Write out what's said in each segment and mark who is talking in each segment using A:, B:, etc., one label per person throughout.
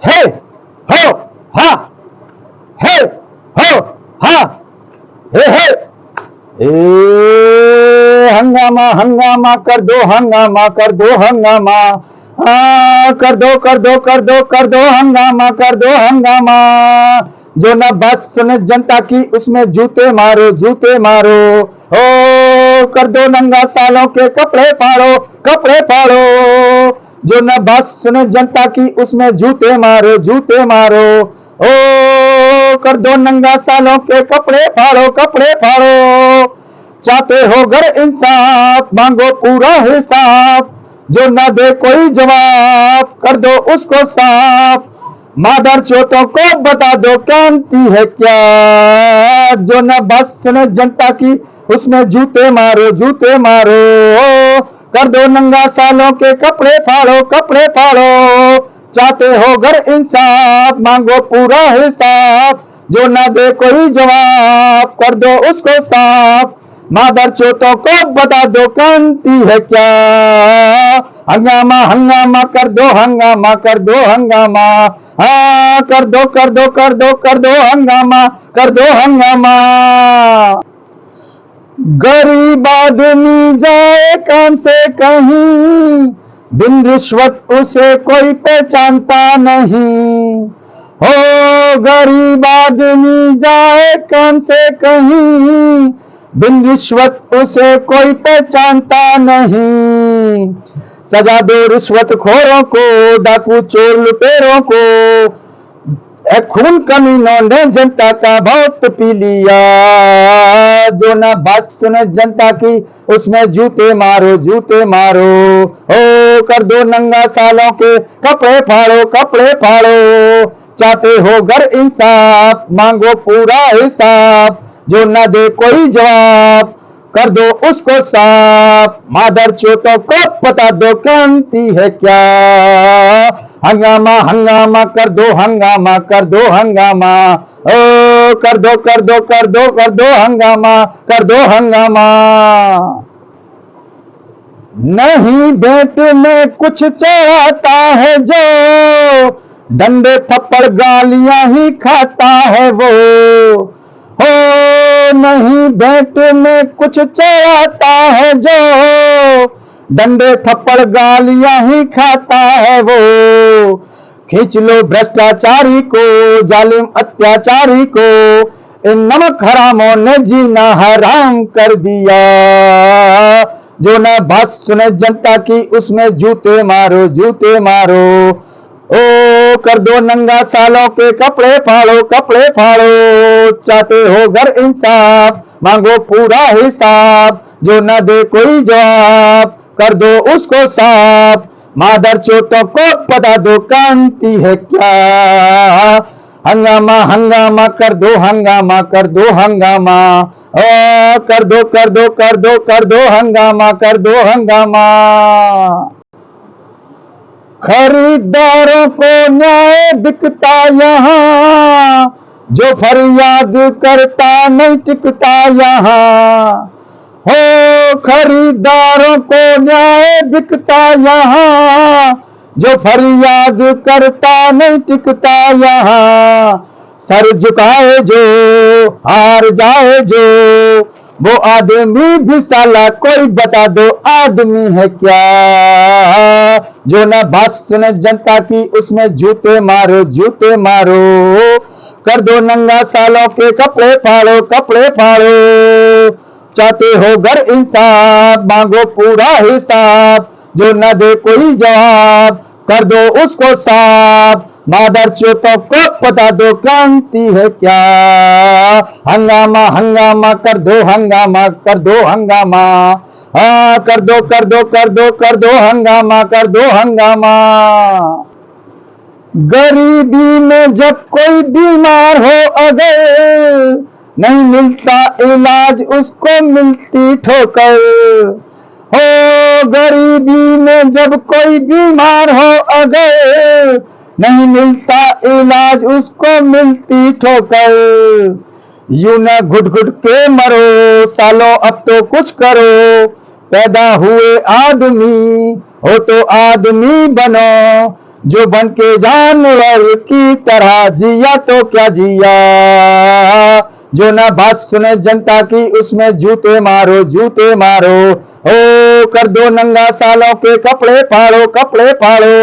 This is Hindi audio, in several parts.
A: हे हो हा, हे हो हा, हे हंगामा हंगामा कर दो, हंगामा कर दो, हंगामा कर दो कर दो कर दो कर दो हंगामा, कर दो हंगामा। जो न बात सुने जनता की उसमें जूते मारो, जूते मारो। ओ कर दो नंगा सालों के कपड़े फाड़ो, कपड़े फाड़ो। जो न बात सुने जनता की उसमें जूते मारो, जूते मारो। ओ कर दो नंगा सालों के कपड़े फाड़ो, कपड़े फाड़ो। चाहते हो घर इंसाफ, मांगो पूरा हिसाब। जो न दे कोई जवाब, कर दो उसको साफ। मादर चोटों को बता दो क्रांति है क्या। जो न बस न जनता की उसमें जूते मारो, जूते मारो। कर दो नंगा सालों के कपड़े फाड़ो, कपड़े फाड़ो। चाहते हो घर इंसाफ, मांगो पूरा हिसाब। जो न दे कोई जवाब, कर दो उसको साफ। मादर चोटों को बता दो क्रांति है क्या। हंगामा हंगामा कर दो, हंगामा कर दो, हंगामा। हाँ कर दो कर दो कर दो कर दो हंगामा, कर दो हंगामा। गरीब आदमी जाए काम से कहीं, बिन रिश्वत उसे कोई पहचानता नहीं। हो गरीब आदमी जाए काम से कहीं, बिन रिश्वत उसे कोई पहचानता नहीं। सजा दो रिश्वत खोरों को, डाकू चोर लुटेरों को। खून कमीनों ने जनता का बहुत पी लिया। जो ना बात सुने जनता की उसमें जूते मारो, जूते मारो। ओ कर दो नंगा सालों के कपड़े फाड़ो, कपड़े फाड़ो। चाहते हो घर इंसाफ, मांगो पूरा हिसाब। जो न दे कोई जवाब, कर दो उसको साफ। मादर चोटों को बता दो क्रांति है क्या। हंगामा हंगामा कर दो, हंगामा कर दो, हंगामा। ओ कर दो कर दो कर दो कर दो हंगामा, कर दो हंगामा। नहीं भेंट में कुछ चढ़ाता है जो, डंडे थप्पड़ गालियां ही खाता है वो। हो नहीं भेंट में कुछ चढ़ाता है जो, डंडे थप्पड़ गालियां ही खाता है वो। खींच लो भ्रष्टाचारी को, जालिम अत्याचारी को। इन नमक हरामों ने जीना हराम कर दिया। जो न बात सुने जनता की उसमें जूते मारो, जूते मारो। ओ कर दो नंगा सालों के कपड़े फाड़ो, कपड़े फाड़ो। चाहते हो घर इंसाफ, मांगो पूरा हिसाब। जो न दे कोई जवाब, कर दो उसको साफ। मादर चोटों को बता दो क्रांति है क्या। हंगामा हंगामा कर दो, हंगामा कर दो, हंगामा। कर दो कर दो कर दो कर दो हंगामा, कर दो हंगामा। खरीदारों को न्याय बिकता यहाँ, जो फरियाद करता नहीं टिकता यहाँ। हो खरीदारों को न्याय बिकता यहाँ, जो फरियाद करता नहीं टिकता यहाँ। सर झुकाए जो हार जाए जो, वो आदमी भी साला कोई बता दो आदमी है क्या। जो न बात सुने जनता की उसमें जूते मारो, जूते मारो। कर दो नंगा सालों के कपड़े फाड़ो, कपड़े फाड़ो। चाहते हो घर इंसाफ, मांगो पूरा हिसाब। जो न दे कोई जवाब, कर दो उसको साफ। मादर चोटों को बता दो क्रांति है क्या। हंगामा हंगामा कर दो, हंगामा कर दो, हंगामा। हाँ कर दो कर दो कर दो कर दो हंगामा, कर दो हंगामा। गरीबी में जब कोई बीमार हो अगर, नहीं मिलता इलाज उसको मिलती ठोकर। हो गरीबी में जब कोई बीमार हो अगर, नहीं मिलता इलाज उसको मिलती ठोकर। यूं न घुट घुट के मरो सालो, अब तो कुछ करो। पैदा हुए आदमी हो तो आदमी बनो। जो बन के जानवर की तरह जिया तो क्या जिया, जो ना बात सुने जनता की उसमें जूते मारो जूते मारो। ओ कर दो नंगा सालों के कपड़े फाड़ो कपड़े फाड़ो,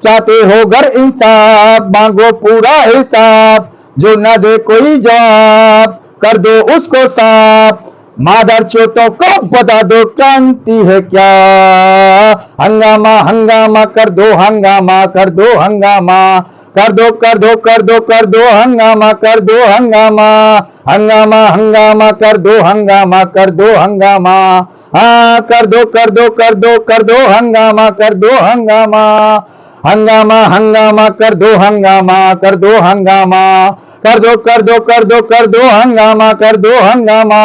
A: चाहते हो घर इंसाफ मांगो पूरा हिसाब, जो ना दे कोई जवाब कर दो उसको साफ। मादर चोटों को बता दो क्रांति है क्या, हंगामा हंगामा कर दो हंगामा कर दो हंगामा, कर दो कर दो कर दो कर दो हंगामा कर दो हंगामा, हंगामा हंगामा कर दो हंगामा कर दो हंगामा, हाँ कर दो कर दो कर दो कर दो हंगामा कर दो हंगामा, हंगामा हंगामा कर दो हंगामा कर दो हंगामा, कर दो कर दो कर दो कर दो हंगामा कर दो हंगामा।